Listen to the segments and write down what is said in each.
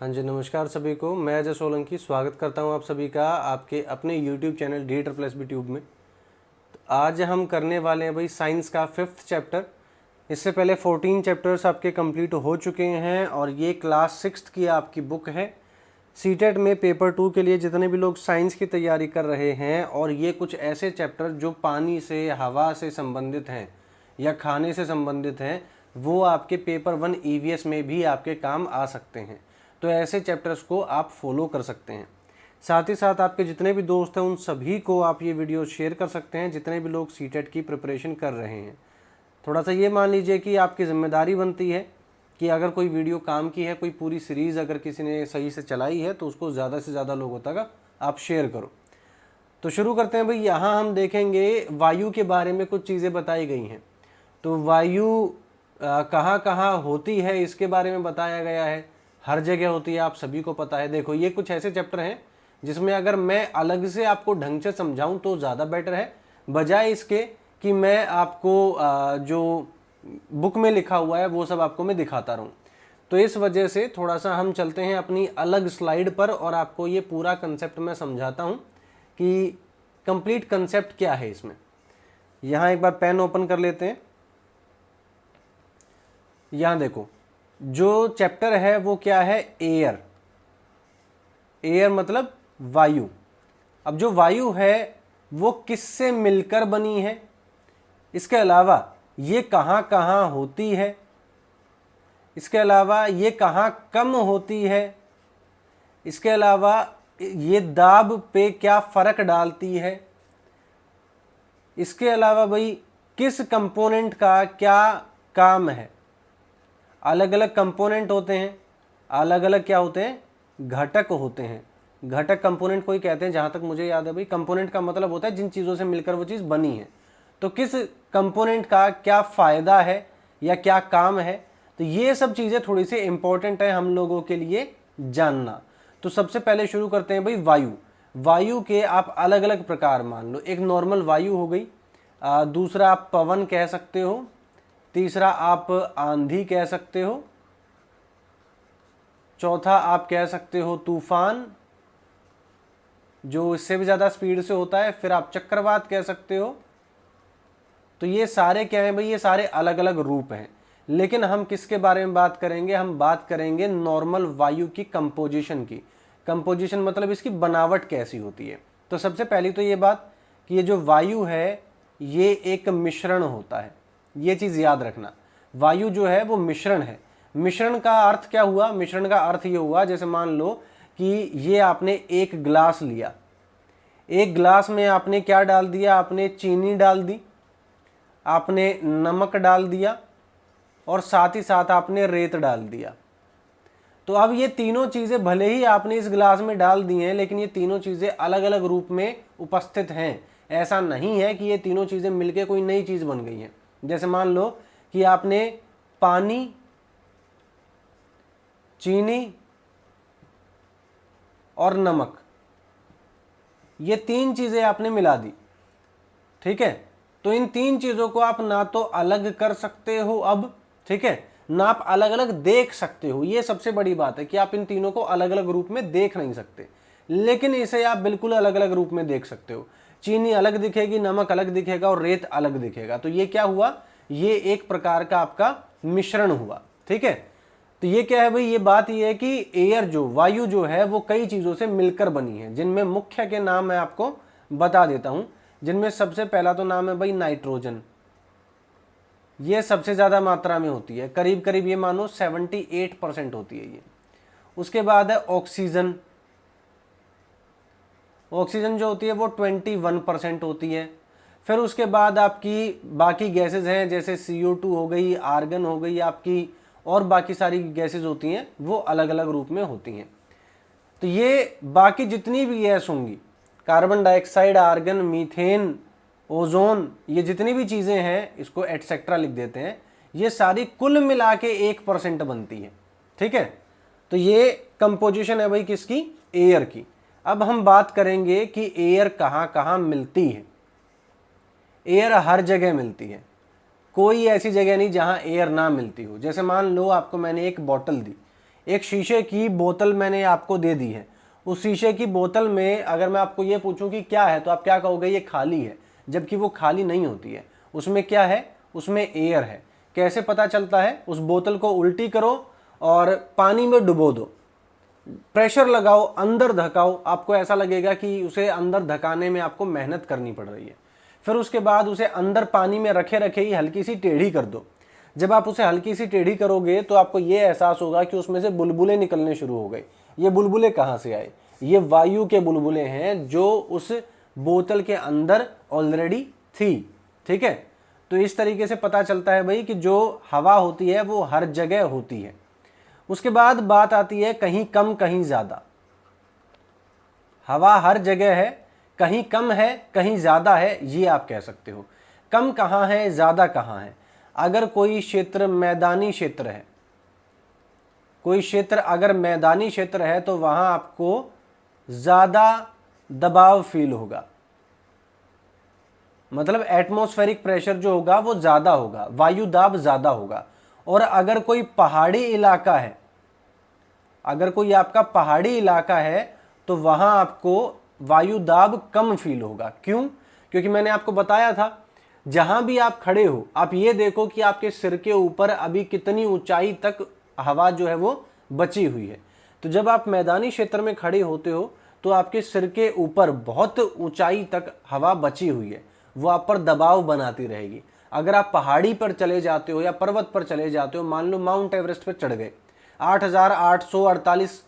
हाँ जी, नमस्कार सभी को। मैं अजय सोलंकी स्वागत करता हूँ आप सभी का आपके अपने YouTube चैनल D+B ट्यूब में। तो आज हम करने वाले हैं भाई साइंस का 5th चैप्टर। इससे पहले 14 चैप्टर्स आपके कंप्लीट हो चुके हैं और ये क्लास 6th की आपकी बुक है। सीटेट में पेपर 2 के लिए जितने भी लोग साइंस की तैयारी कर रहे हैं और ये कुछ ऐसे चैप्टर जो पानी से, हवा से संबंधित हैं या खाने से संबंधित हैं, वो आपके पेपर 1 EVS में भी आपके काम आ सकते हैं। तो ऐसे चैप्टर्स को आप फॉलो कर सकते हैं। साथ ही साथ आपके जितने भी दोस्त हैं उन सभी को आप ये वीडियो शेयर कर सकते हैं, जितने भी लोग सीटेट की प्रिपरेशन कर रहे हैं। थोड़ा सा ये मान लीजिए कि आपकी जिम्मेदारी बनती है कि अगर कोई वीडियो काम की है, कोई पूरी सीरीज़ अगर किसी ने सही से चलाई है तो उसको ज़्यादा से ज़्यादा लोगों तक आप शेयर करो। तो शुरू करते हैं भाई। यहाँ हम देखेंगे वायु के बारे में कुछ चीज़ें बताई गई हैं। तो वायु कहाँ कहाँ होती है इसके बारे में बताया गया है। हर जगह होती है, आप सभी को पता है। देखो, ये कुछ ऐसे चैप्टर हैं जिसमें अगर मैं अलग से आपको ढंग से समझाऊं तो ज़्यादा बेटर है, बजाय इसके कि मैं आपको जो बुक में लिखा हुआ है वो सब आपको मैं दिखाता रहूं। तो इस वजह से थोड़ा सा हम चलते हैं अपनी अलग स्लाइड पर और आपको ये पूरा कंसेप्ट मैं समझाता हूं कि कंप्लीट कंसेप्ट क्या है इसमें। यहाँ एक बार पेन ओपन कर लेते हैं। यहाँ देखो, जो चैप्टर है वो क्या है, एयर। एयर मतलब वायु। अब जो वायु है वो किससे मिलकर बनी है, इसके अलावा ये कहाँ कहाँ होती है, इसके अलावा ये कहाँ कम होती है, इसके अलावा ये दाब पे क्या फर्क डालती है, इसके अलावा भाई किस कंपोनेंट का क्या काम है। अलग अलग कंपोनेंट होते हैं, अलग अलग क्या होते हैं, घटक होते हैं। घटक कंपोनेंट को ही कहते हैं, जहाँ तक मुझे याद है भाई। कंपोनेंट का मतलब होता है जिन चीज़ों से मिलकर वो चीज़ बनी है। तो किस कंपोनेंट का क्या फ़ायदा है या क्या काम है, तो ये सब चीज़ें थोड़ी सी इंपॉर्टेंट है हम लोगों के लिए जानना। तो सबसे पहले शुरू करते हैं भाई वायु। वायु के आप अलग अलग प्रकार मान लो। एक नॉर्मल वायु हो गई, दूसरा आप पवन कह सकते हो, तीसरा आप आंधी कह सकते हो, चौथा आप कह सकते हो तूफान, जो इससे भी ज़्यादा स्पीड से होता है, फिर आप चक्रवात कह सकते हो। तो ये सारे क्या हैं भाई, ये सारे अलग अलग रूप हैं। लेकिन हम किसके बारे में बात करेंगे, हम बात करेंगे नॉर्मल वायु की कंपोजिशन की। कंपोजिशन मतलब इसकी बनावट कैसी होती है। तो सबसे पहली तो ये बात कि ये जो वायु है ये एक मिश्रण होता है। ये चीज़ याद रखना, वायु जो है वो मिश्रण है। मिश्रण का अर्थ क्या हुआ, मिश्रण का अर्थ ये हुआ, जैसे मान लो कि ये आपने एक गिलास लिया, एक गिलास में आपने क्या डाल दिया, आपने चीनी डाल दी, आपने नमक डाल दिया और साथ ही साथ आपने रेत डाल दिया। तो अब ये तीनों चीज़ें भले ही आपने इस गिलास में डाल दी हैं, लेकिन ये तीनों चीज़ें अलग अलग रूप में उपस्थित हैं। ऐसा नहीं है कि ये तीनों चीज़ें मिलके कोई नई चीज़ बन गई हैं। जैसे मान लो कि आपने पानी, चीनी और नमक, ये तीन चीज़ें आपने मिला दी, ठीक है। तो इन तीन चीज़ों को आप ना तो अलग कर सकते हो अब, ठीक है, ना आप अलग अलग देख सकते हो। ये सबसे बड़ी बात है कि आप इन तीनों को अलग अलग रूप में देख नहीं सकते, लेकिन इसे आप बिल्कुल अलग अलग रूप में देख सकते हो। चीनी अलग दिखेगी, नमक अलग दिखेगा और रेत अलग दिखेगा। तो ये क्या हुआ, ये एक प्रकार का आपका मिश्रण हुआ, ठीक है। तो ये क्या है भाई, ये बात ये है कि एयर जो वायु जो है वो कई चीज़ों से मिलकर बनी है, जिनमें मुख्य के नाम मैं आपको बता देता हूं। जिनमें सबसे पहला तो नाम है भाई नाइट्रोजन। ये सबसे ज़्यादा मात्रा में होती है, करीब करीब ये मानो 78% होती है ये। उसके बाद है ऑक्सीजन। ऑक्सीजन जो होती है वो 21% होती है। फिर उसके बाद आपकी बाकी गैसेज हैं, जैसे CO2 हो गई, आर्गन हो गई आपकी, और बाकी सारी गैसेज होती हैं वो अलग अलग रूप में होती हैं। तो ये बाकी जितनी भी गैस होंगी, carbon dioxide, argon, methane, ozone, ये जितनी भी चीज़ें हैं, इसको एटसेट्रा लिख देते हैं, ये सारी कुल मिला के 1% बनती है, ठीक है। तो ये कंपोजिशन है भाई किसकी, एयर की। अब हम बात करेंगे कि एयर कहाँ कहाँ मिलती है। एयर हर जगह मिलती है, कोई ऐसी जगह नहीं जहाँ एयर ना मिलती हो। जैसे मान लो आपको मैंने एक बॉटल दी, एक शीशे की बोतल मैंने आपको दे दी है, उस शीशे की बोतल में अगर मैं आपको ये पूछूं कि क्या है, तो आप क्या कहोगे, ये खाली है, जबकि वो खाली नहीं होती है। उसमें क्या है, उसमें एयर है। कैसे पता चलता है, उस बोतल को उल्टी करो और पानी में डुबो दो, प्रेशर लगाओ, अंदर धकाओ, आपको ऐसा लगेगा कि उसे अंदर धकाने में आपको मेहनत करनी पड़ रही है। फिर उसके बाद उसे अंदर पानी में रखे रखे ही हल्की सी टेढ़ी कर दो। जब आप उसे हल्की सी टेढ़ी करोगे तो आपको ये एहसास होगा कि उसमें से बुलबुले निकलने शुरू हो गए। ये बुलबुले कहाँ से आए, ये वायु के बुलबुले हैं जो उस बोतल के अंदर ऑलरेडी थी। ठीक है, तो इस तरीके से पता चलता है भाई कि जो हवा होती है वो हर जगह होती है। उसके बाद बात आती है कहीं कम कहीं ज्यादा। हवा हर जगह है, कहीं कम है कहीं ज्यादा है, ये आप कह सकते हो। कम कहाँ है, ज्यादा कहाँ है? अगर कोई क्षेत्र मैदानी क्षेत्र है, कोई क्षेत्र अगर मैदानी क्षेत्र है तो वहां आपको ज्यादा दबाव फील होगा, मतलब एटमॉस्फेरिक प्रेशर जो होगा वो ज्यादा होगा, वायु दाब ज्यादा होगा। और अगर कोई पहाड़ी इलाका है, अगर कोई आपका पहाड़ी इलाका है तो वहां आपको वायु दाब कम फील होगा। क्यों? क्योंकि मैंने आपको बताया था, जहां भी आप खड़े हो आप ये देखो कि आपके सिर के ऊपर अभी कितनी ऊंचाई तक हवा जो है वो बची हुई है। तो जब आप मैदानी क्षेत्र में खड़े होते हो तो आपके सिर के ऊपर बहुत ऊंचाई तक हवा बची हुई है, वो आप पर दबाव बनाती रहेगी। अगर आप पहाड़ी पर चले जाते हो या पर्वत पर चले जाते हो, मान लो माउंट एवरेस्ट पर चढ़ गए, 8,848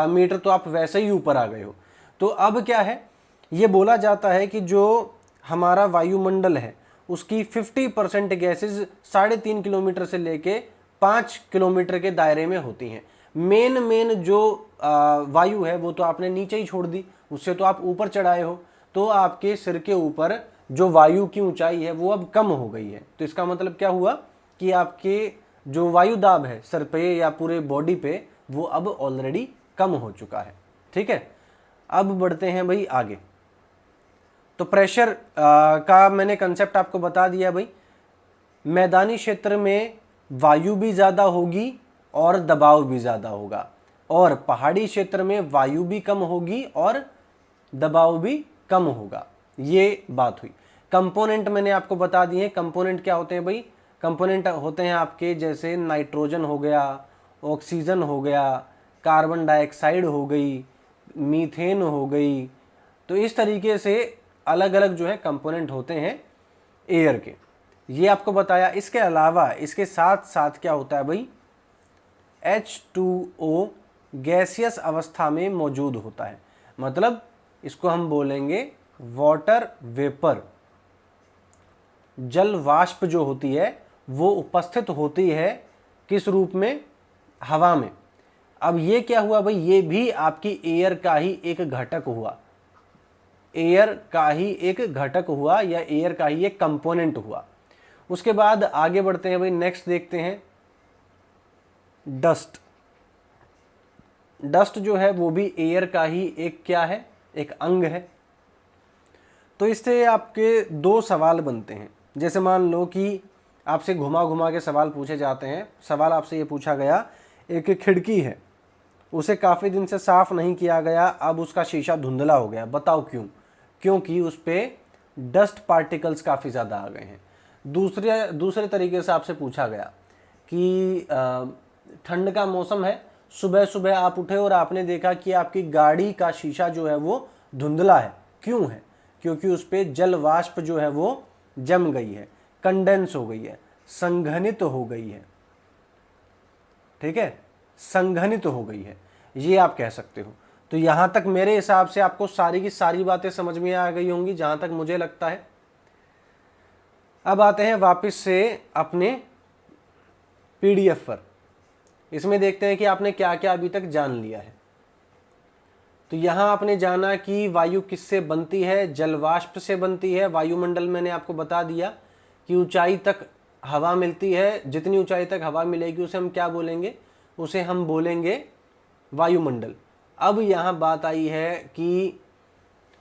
मीटर, तो आप वैसे ही ऊपर आ गए हो। तो अब क्या है, ये बोला जाता है कि जो हमारा वायुमंडल है उसकी 50% गैसेज 3.5 किलोमीटर से लेके 5 किलोमीटर के दायरे में होती हैं। मेन जो वायु है वो तो आपने नीचे ही छोड़ दी, उससे तो आप ऊपर चढ़ाए हो, तो आपके सिर के ऊपर जो वायु की ऊंचाई है वो अब कम हो गई है। तो इसका मतलब क्या हुआ कि आपके जो वायु दाब है सर पे या पूरे बॉडी पे वो अब ऑलरेडी कम हो चुका है। ठीक है, अब बढ़ते हैं भाई आगे। तो प्रेशर का मैंने कंसेप्ट आपको बता दिया भाई। मैदानी क्षेत्र में वायु भी ज़्यादा होगी और दबाव भी ज़्यादा होगा, और पहाड़ी क्षेत्र में वायु भी कम होगी और दबाव भी कम होगा। ये बात हुई। कंपोनेंट मैंने आपको बता दिए। कंपोनेंट क्या होते हैं भाई? कंपोनेंट होते हैं आपके जैसे नाइट्रोजन हो गया, ऑक्सीजन हो गया, कार्बन डाइऑक्साइड हो गई, मीथेन हो गई। तो इस तरीके से अलग अलग जो है कंपोनेंट होते हैं एयर के, ये आपको बताया। इसके अलावा इसके साथ साथ क्या होता है भाई, H2O गैसियस अवस्था में मौजूद होता है, मतलब इसको हम बोलेंगे वाटर वेपर। जल वाष्प जो होती है वो उपस्थित होती है किस रूप में? हवा में। अब ये क्या हुआ भाई, ये भी आपकी एयर का ही एक घटक हुआ, एयर का ही एक घटक हुआ या एयर का ही एक कंपोनेंट हुआ। उसके बाद आगे बढ़ते हैं भाई, नेक्स्ट देखते हैं डस्ट। डस्ट जो है वो भी एयर का ही एक क्या है, एक अंग है। तो इससे आपके दो सवाल बनते हैं। जैसे मान लो कि आपसे घुमा घुमा के सवाल पूछे जाते हैं। सवाल आपसे ये पूछा गया, एक खिड़की है, उसे काफ़ी दिन से साफ नहीं किया गया, अब उसका शीशा धुंधला हो गया, बताओ क्यों? क्योंकि उस पर डस्ट पार्टिकल्स काफ़ी ज़्यादा आ गए हैं। दूसरे तरीके से आपसे पूछा गया कि ठंड का मौसम है, सुबह सुबह आप उठे और आपने देखा कि आपकी गाड़ी का शीशा जो है वो धुंधला है, क्यों है? क्योंकि उस पर जल वाष्प जो है वो जम गई है, कंडेंस हो गई है, संघनित हो गई है। ठीक है, संघनित हो गई है, ये आप कह सकते हो। तो यहां तक मेरे हिसाब से आपको सारी की सारी बातें समझ में आ गई होंगी, जहां तक मुझे लगता है। अब आते हैं वापस से अपने पीडीएफ पर। इसमें देखते हैं कि आपने क्या क्या अभी तक जान लिया है। तो यहां आपने जाना कि वायु किससे बनती है, जलवाष्प से बनती है। वायुमंडल मैंने आपको बता दिया कि ऊंचाई तक हवा मिलती है, जितनी ऊंचाई तक हवा मिलेगी उसे हम क्या बोलेंगे? उसे हम बोलेंगे वायुमंडल। अब यहाँ बात आई है कि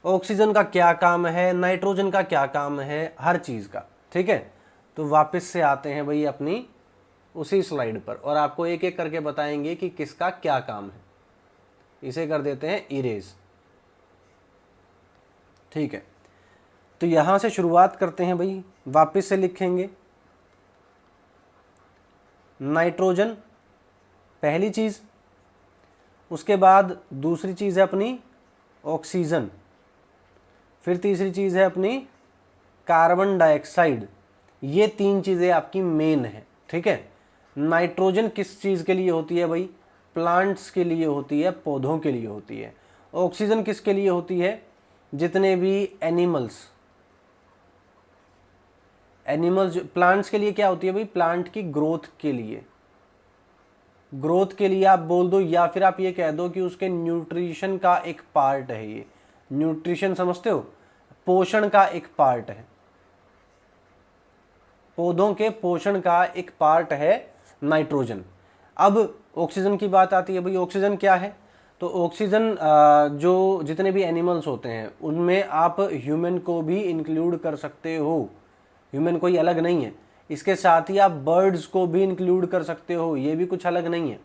ऑक्सीजन का क्या काम है, नाइट्रोजन का क्या काम है, हर चीज़ का। ठीक है, तो वापस से आते हैं भाई अपनी उसी स्लाइड पर, और आपको एक एक करके बताएंगे कि किसका क्या काम है। इसे कर देते हैं इरेज। ठीक है, तो यहां से शुरुआत करते हैं भाई। वापस से लिखेंगे नाइट्रोजन पहली चीज, उसके बाद दूसरी चीज है अपनी ऑक्सीजन, फिर तीसरी चीज है अपनी कार्बन डाइऑक्साइड। ये तीन चीजें आपकी मेन है। ठीक है, नाइट्रोजन किस चीज के लिए होती है भाई? प्लांट्स के लिए होती है, पौधों के लिए होती है। ऑक्सीजन किसके लिए होती है? जितने भी एनिमल्स प्लांट्स के लिए क्या होती है भाई? प्लांट की ग्रोथ के लिए, ग्रोथ के लिए आप बोल दो, या फिर आप ये कह दो कि उसके न्यूट्रिशन का एक पार्ट है। ये न्यूट्रिशन समझते हो? पोषण का एक पार्ट है, पौधों के पोषण का एक पार्ट है नाइट्रोजन। अब ऑक्सीजन की बात आती है भाई। ऑक्सीजन क्या है? तो ऑक्सीजन जो जितने भी एनिमल्स होते हैं उनमें आप ह्यूमन को भी इंक्लूड कर सकते हो, ह्यूमन कोई अलग नहीं है। इसके साथ ही आप बर्ड्स को भी इंक्लूड कर सकते हो, ये भी कुछ अलग नहीं है।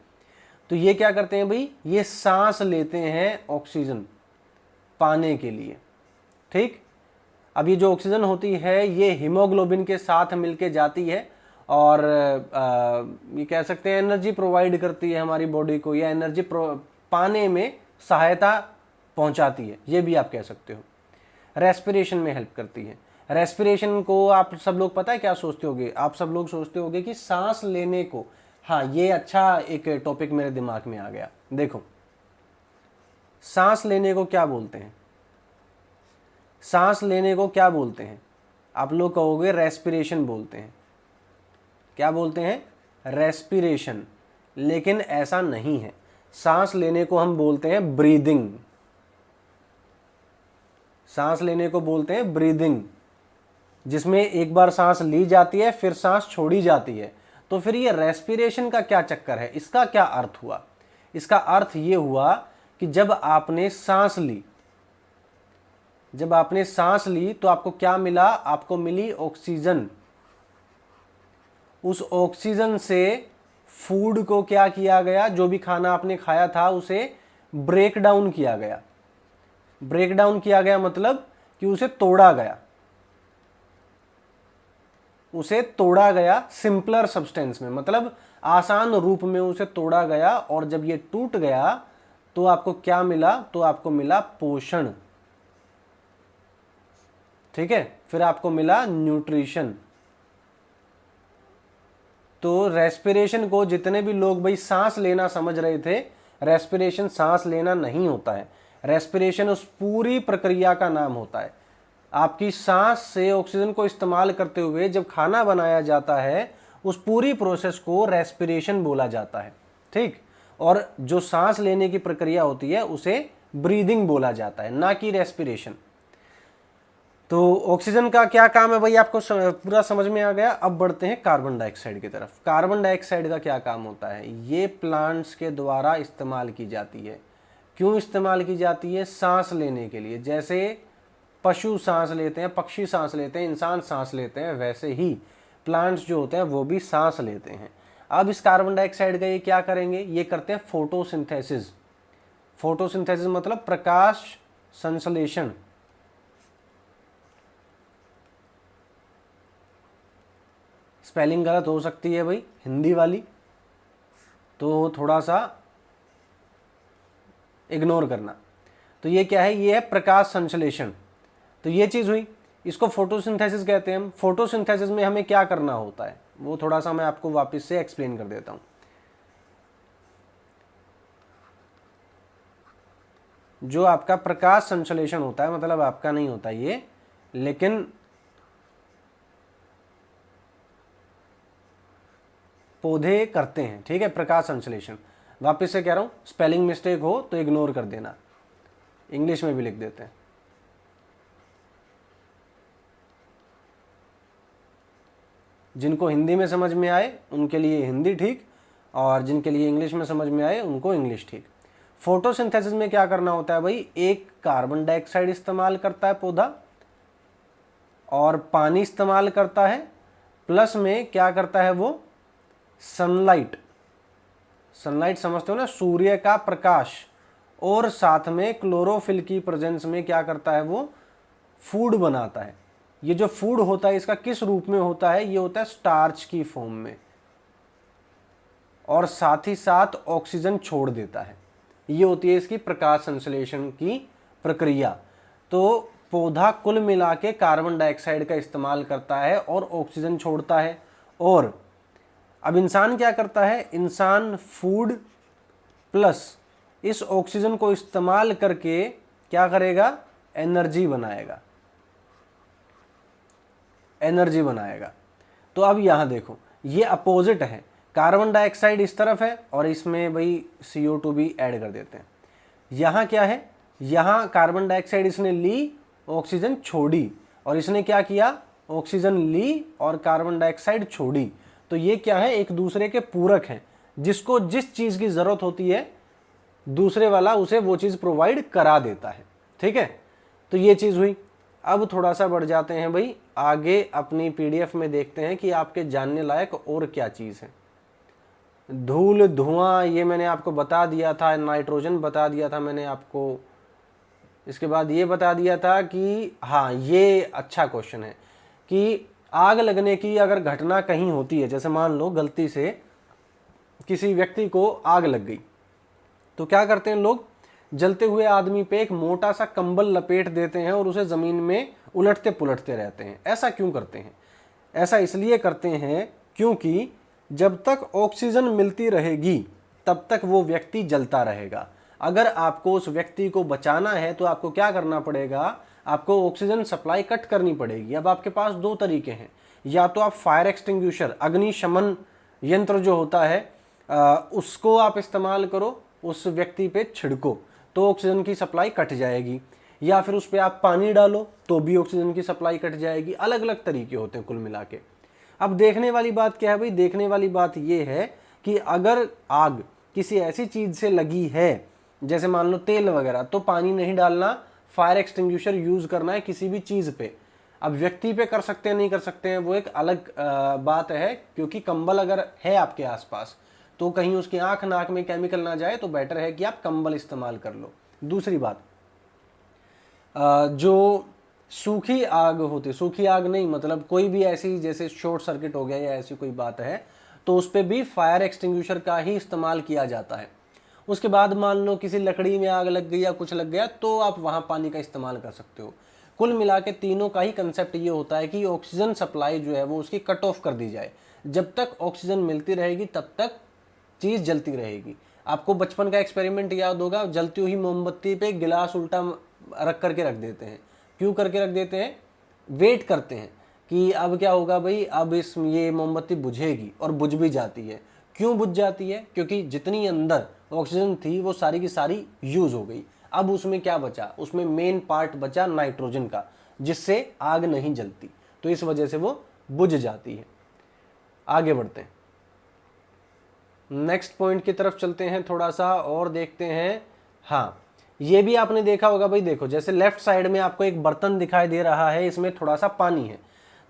तो ये क्या करते हैं भाई? ये सांस लेते हैं ऑक्सीजन पाने के लिए। ठीक, अब ये जो ऑक्सीजन होती है ये हीमोग्लोबिन के साथ मिलके जाती है और ये कह सकते हैं एनर्जी प्रोवाइड करती है हमारी बॉडी को, या एनर्जी पाने में सहायता पहुंचाती है, ये भी आप कह सकते हो। रेस्पिरेशन में हेल्प करती है। रेस्पिरेशन को आप सब लोग पता है क्या सोचते होगे? आप सब लोग सोचते होगे कि सांस लेने को, हाँ ये अच्छा एक टॉपिक मेरे दिमाग में आ गया। देखो, सांस लेने को क्या बोलते हैं? सांस लेने को क्या बोलते हैं? आप लोग कहोगे रेस्पिरेशन बोलते हैं। क्या बोलते हैं? रेस्पिरेशन। लेकिन ऐसा नहीं है, सांस लेने को हम बोलते हैं ब्रीदिंग। सांस लेने को बोलते हैं ब्रीदिंग, जिसमें एक बार सांस ली जाती है फिर सांस छोड़ी जाती है। तो फिर ये रेस्पिरेशन का क्या चक्कर है? इसका क्या अर्थ हुआ? इसका अर्थ ये हुआ कि जब आपने सांस ली तो आपको क्या मिला? आपको मिली ऑक्सीजन। उस ऑक्सीजन से फूड को क्या किया गया? जो भी खाना आपने खाया था उसे ब्रेक डाउन किया गया। ब्रेक डाउन किया गया मतलब कि उसे तोड़ा गया, उसे तोड़ा गया सिंपलर सब्सटेंस में, मतलब आसान रूप में उसे तोड़ा गया। और जब ये टूट गया तो आपको क्या मिला? तो आपको मिला पोषण। ठीक है, फिर आपको मिला न्यूट्रिशन। तो रेस्पिरेशन को जितने भी लोग भाई सांस लेना समझ रहे थे, रेस्पिरेशन सांस लेना नहीं होता है। रेस्पिरेशन उस पूरी प्रक्रिया का नाम होता है। आपकी सांस से ऑक्सीजन को इस्तेमाल करते हुए जब खाना बनाया जाता है, उस पूरी प्रोसेस को रेस्पिरेशन बोला जाता है। ठीक, और जो सांस लेने की प्रक्रिया होती है उसे ब्रीदिंग बोला जाता है, ना कि रेस्पिरेशन। तो ऑक्सीजन का क्या काम है भाई? आपको पूरा समझ में आ गया। अब बढ़ते हैं कार्बन डाइऑक्साइड की तरफ। कार्बन डाइऑक्साइड का क्या काम होता है? ये प्लांट्स के द्वारा इस्तेमाल की जाती है। क्यों इस्तेमाल की जाती है? सांस लेने के लिए। जैसे पशु सांस लेते हैं, पक्षी सांस लेते हैं, इंसान सांस लेते हैं, वैसे ही प्लांट्स जो होते हैं वो भी सांस लेते हैं। अब इस कार्बन डाइऑक्साइड का ये क्या करेंगे? ये करते हैं फोटोसिंथेसिस। फोटोसिंथेसिस मतलब प्रकाश संश्लेषण। स्पेलिंग गलत हो सकती है भाई हिंदी वाली, तो थोड़ा सा इग्नोर करना। तो ये क्या है? ये है प्रकाश संश्लेषण। तो ये चीज़ हुई, इसको फोटोसिंथेसिस कहते हैं हम। फोटोसिंथेसिस में हमें क्या करना होता है वो थोड़ा सा मैं आपको वापस से एक्सप्लेन कर देता हूँ। जो आपका प्रकाश संश्लेषण होता है, मतलब आपका नहीं होता ये, लेकिन पौधे करते हैं। ठीक है, प्रकाश संश्लेषण। वापस से कह रहा हूँ, स्पेलिंग मिस्टेक हो तो इग्नोर कर देना, इंग्लिश में भी लिख देते हैं। जिनको हिंदी में समझ में आए उनके लिए हिंदी ठीक, और जिनके लिए इंग्लिश में समझ में आए उनको इंग्लिश ठीक। फोटोसिंथेसिस में क्या करना होता है भाई? एक कार्बन डाइऑक्साइड इस्तेमाल करता है पौधा, और पानी इस्तेमाल करता है, प्लस में क्या करता है वो? सनलाइट, सनलाइट समझते हो ना, सूर्य का प्रकाश, और साथ में क्लोरोफिल की प्रेजेंस में क्या करता है, वो फूड बनाता है। ये जो फूड होता है इसका किस रूप में होता है, ये होता है स्टार्च की फॉर्म में, और साथ ही साथ ऑक्सीजन छोड़ देता है। ये होती है इसकी प्रकाश संश्लेषण की प्रक्रिया। तो पौधा कुल मिला के कार्बन डाइऑक्साइड का इस्तेमाल करता है और ऑक्सीजन छोड़ता है। और अब इंसान क्या करता है, इंसान फूड प्लस इस ऑक्सीजन को इस्तेमाल करके क्या करेगा, एनर्जी बनाएगा, एनर्जी बनाएगा। तो अब यहां देखो, ये अपोजिट है, कार्बन डाइऑक्साइड इस तरफ है और इसमें भाई CO2 भी ऐड कर देते हैं। यहां क्या है, यहां कार्बन डाइऑक्साइड इसने ली, ऑक्सीजन छोड़ी, और इसने क्या किया, ऑक्सीजन ली और कार्बन डाइऑक्साइड छोड़ी। तो ये क्या है, एक दूसरे के पूरक हैं, जिसको जिस चीज की जरूरत होती है दूसरे वाला उसे वो चीज प्रोवाइड करा देता है। ठीक है, तो ये चीज हुई। अब थोड़ा सा बढ़ जाते हैं भाई आगे, अपनी PDF में देखते हैं कि आपके जानने लायक और क्या चीज है। धूल धुआं ये मैंने आपको बता दिया था, नाइट्रोजन बता दिया था मैंने आपको। इसके बाद ये बता दिया था कि हाँ, ये अच्छा क्वेश्चन है कि आग लगने की अगर घटना कहीं होती है, जैसे मान लो गलती से किसी व्यक्ति को आग लग गई, तो क्या करते हैं लोग, जलते हुए आदमी पे एक मोटा सा कंबल लपेट देते हैं और उसे जमीन में उलटते पुलटते रहते हैं। ऐसा क्यों करते हैं, ऐसा इसलिए करते हैं क्योंकि जब तक ऑक्सीजन मिलती रहेगी तब तक वो व्यक्ति जलता रहेगा। अगर आपको उस व्यक्ति को बचाना है तो आपको क्या करना पड़ेगा, आपको ऑक्सीजन सप्लाई कट करनी पड़ेगी। अब आपके पास दो तरीके हैं, या तो आप फायर एक्सटिंग्विशर, अग्निशमन यंत्र जो होता है उसको आप इस्तेमाल करो, उस व्यक्ति पे छिड़को तो ऑक्सीजन की सप्लाई कट जाएगी, या फिर उस पर आप पानी डालो तो भी ऑक्सीजन की सप्लाई कट जाएगी। अलग अलग तरीके होते हैं कुल मिला के। अब देखने वाली बात क्या है भाई, देखने वाली बात यह है कि अगर आग किसी ऐसी चीज से लगी है, जैसे मान लो तेल वगैरह, तो पानी नहीं डालना, फायर एक्सटिंग्विशर यूज करना है किसी भी चीज पे। अब व्यक्ति पे कर सकते हैं नहीं कर सकते हैं वो एक अलग बात है, क्योंकि कंबल अगर है आपके आसपास तो कहीं उसकी आंख नाक में केमिकल ना जाए, तो बेटर है कि आप कंबल इस्तेमाल कर लो। दूसरी बात, जो सूखी आग होती, सूखी आग नहीं मतलब कोई भी ऐसी, जैसे शॉर्ट सर्किट हो गया या ऐसी कोई बात है, तो उस पर भी फायर एक्सटिंग्विशर का ही इस्तेमाल किया जाता है। उसके बाद मान लो किसी लकड़ी में आग लग गई या कुछ लग गया, तो आप वहां पानी का इस्तेमाल कर सकते हो। कुल मिला के तीनों का ही कंसेप्ट ये होता है कि ऑक्सीजन सप्लाई जो है वो उसकी कट ऑफ कर दी जाए। जब तक ऑक्सीजन मिलती रहेगी तब तक चीज जलती रहेगी। आपको बचपन का एक्सपेरिमेंट याद होगा, जलती हुई मोमबत्ती पे गिलास उल्टा रख करके रख देते हैं। क्यों करके रख देते हैं, वेट करते हैं कि अब क्या होगा भाई, अब ये मोमबत्ती बुझेगी, और बुझ भी जाती है। क्यों बुझ जाती है, क्योंकि जितनी अंदर ऑक्सीजन थी वो सारी की सारी यूज हो गई। अब उसमें क्या बचा, उसमें मेन पार्ट बचा नाइट्रोजन का, जिससे आग नहीं जलती, तो इस वजह से वो बुझ जाती है। आगे बढ़ते हैं, नेक्स्ट पॉइंट की तरफ चलते हैं, थोड़ा सा और देखते हैं। हाँ, ये भी आपने देखा होगा भाई, देखो जैसे लेफ्ट साइड में आपको एक बर्तन दिखाई दे रहा है, इसमें थोड़ा सा पानी है।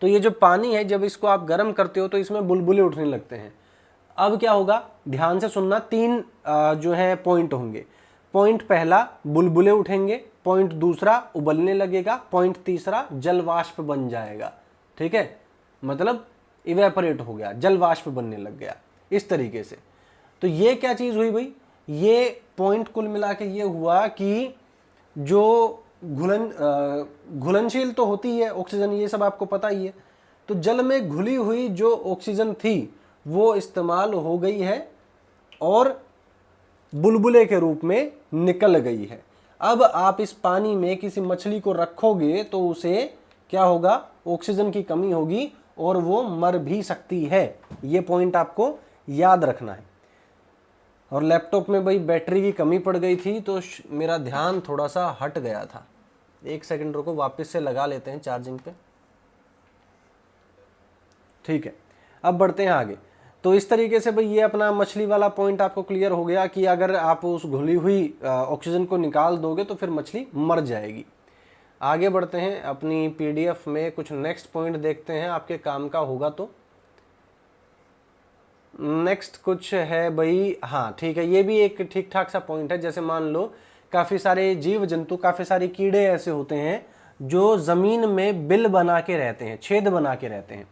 तो ये जो पानी है, जब इसको आप गर्म करते हो तो इसमें बुलबुले उठने लगते हैं। अब क्या होगा, ध्यान से सुनना, तीन जो है पॉइंट होंगे। पॉइंट पहला, बुलबुले उठेंगे। पॉइंट दूसरा, उबलने लगेगा। पॉइंट तीसरा, जल वाष्प बन जाएगा। ठीक है, मतलब इवेपोरेट हो गया, जल वाष्प बनने लग गया, इस तरीके से। तो ये क्या चीज हुई भाई, ये पॉइंट कुल मिला के ये हुआ कि जो घुलनशील तो होती है ऑक्सीजन, ये सब आपको पता ही है। तो जल में घुली हुई जो ऑक्सीजन थी वो इस्तेमाल हो गई है और बुलबुले के रूप में निकल गई है। अब आप इस पानी में किसी मछली को रखोगे तो उसे क्या होगा, ऑक्सीजन की कमी होगी और वो मर भी सकती है। ये पॉइंट आपको याद रखना है। और लैपटॉप में भाई बैटरी की कमी पड़ गई थी तो मेरा ध्यान थोड़ा सा हट गया था। एक सेकंड रुको, वापस से लगा लेते हैं चार्जिंग पे। ठीक है, अब बढ़ते हैं आगे। तो इस तरीके से भाई ये अपना मछली वाला पॉइंट आपको क्लियर हो गया कि अगर आप उस घुली हुई ऑक्सीजन को निकाल दोगे तो फिर मछली मर जाएगी। आगे बढ़ते हैं, अपनी PDF में कुछ नेक्स्ट पॉइंट देखते हैं, आपके काम का होगा। तो नेक्स्ट कुछ है भाई, हाँ ठीक है, ये भी एक ठीक ठाक सा पॉइंट है। जैसे मान लो काफ़ी सारे जीव जंतु, काफ़ी सारे कीड़े ऐसे होते हैं जो ज़मीन में बिल बना के रहते हैं, छेद बना के रहते हैं।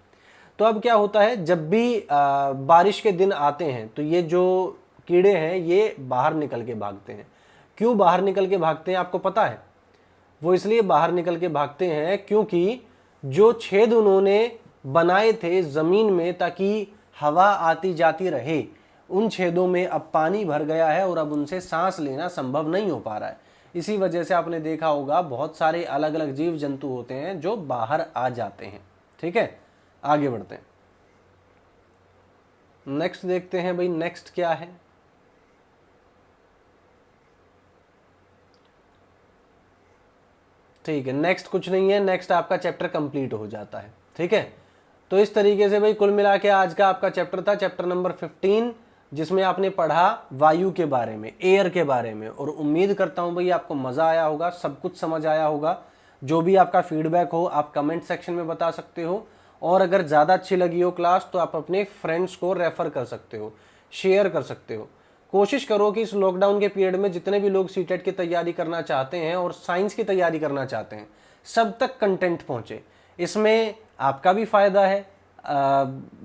तो अब क्या होता है, जब भी बारिश के दिन आते हैं तो ये जो कीड़े हैं ये बाहर निकल के भागते हैं। क्यों बाहर निकल के भागते हैं आपको पता है? वो इसलिए बाहर निकल के भागते हैं क्योंकि जो छेद उन्होंने बनाए थे ज़मीन में ताकि हवा आती जाती रहे, उन छेदों में अब पानी भर गया है और अब उनसे सांस लेना संभव नहीं हो पा रहा है। इसी वजह से आपने देखा होगा बहुत सारे अलग अलग जीव जंतु होते हैं जो बाहर आ जाते हैं। ठीक है, आगे बढ़ते हैं। नेक्स्ट देखते हैं भाई, नेक्स्ट क्या है। ठीक है, नेक्स्ट कुछ नहीं है, नेक्स्ट आपका चैप्टर कंप्लीट हो जाता है। ठीक है, तो इस तरीके से भाई कुल मिला के आज का आपका चैप्टर था चैप्टर नंबर 15, जिसमें आपने पढ़ा वायु के बारे में, एयर के बारे में। और उम्मीद करता हूं भाई आपको मज़ा आया होगा, सब कुछ समझ आया होगा। जो भी आपका फीडबैक हो आप कमेंट सेक्शन में बता सकते हो। और अगर ज़्यादा अच्छी लगी हो क्लास तो आप अपने फ्रेंड्स को रेफ़र कर सकते हो, शेयर कर सकते हो। कोशिश करो कि इस लॉकडाउन के पीरियड में जितने भी लोग सीटेट की तैयारी करना चाहते हैं और साइंस की तैयारी करना चाहते हैं, सब तक कंटेंट पहुंचे। इसमें आपका भी फ़ायदा है।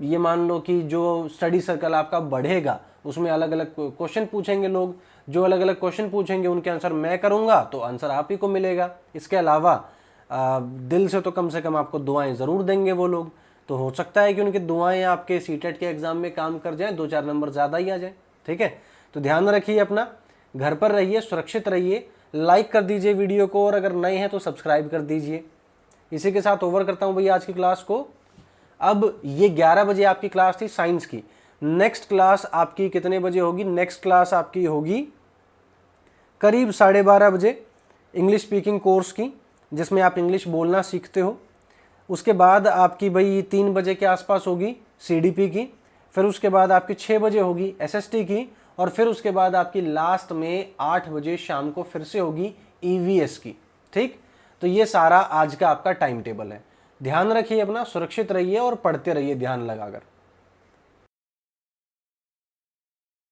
ये मान लो कि जो स्टडी सर्कल आपका बढ़ेगा, उसमें अलग अलग क्वेश्चन पूछेंगे लोग, जो अलग अलग क्वेश्चन पूछेंगे उनके आंसर मैं करूँगा तो आंसर आप ही को मिलेगा। इसके अलावा दिल से तो कम से कम आपको दुआएं ज़रूर देंगे वो लोग, तो हो सकता है कि उनकी दुआएं आपके सीटेट के एग्ज़ाम में काम कर जाएं, 2-4 नंबर ज़्यादा ही आ जाए। ठीक है, तो ध्यान रखिए अपना, घर पर रहिए, सुरक्षित रहिए, लाइक कर दीजिए वीडियो को और अगर नए हैं तो सब्सक्राइब कर दीजिए। इसी के साथ ओवर करता हूँ भैया आज की क्लास को। अब ये 11 बजे आपकी क्लास थी साइंस की। नेक्स्ट क्लास आपकी कितने बजे होगी? नेक्स्ट क्लास आपकी होगी करीब 12:30 बजे, इंग्लिश स्पीकिंग कोर्स की, जिसमें आप इंग्लिश बोलना सीखते हो। उसके बाद आपकी भाई 3 बजे के आसपास होगी CDP की, फिर उसके बाद आपकी 6 बजे होगी SST की, और फिर उसके बाद आपकी लास्ट में 8 बजे शाम को फिर से होगी EVS की। ठीक, तो ये सारा आज का आपका टाइम टेबल है। ध्यान रखिए अपना, सुरक्षित रहिए और पढ़ते रहिए ध्यान लगाकर।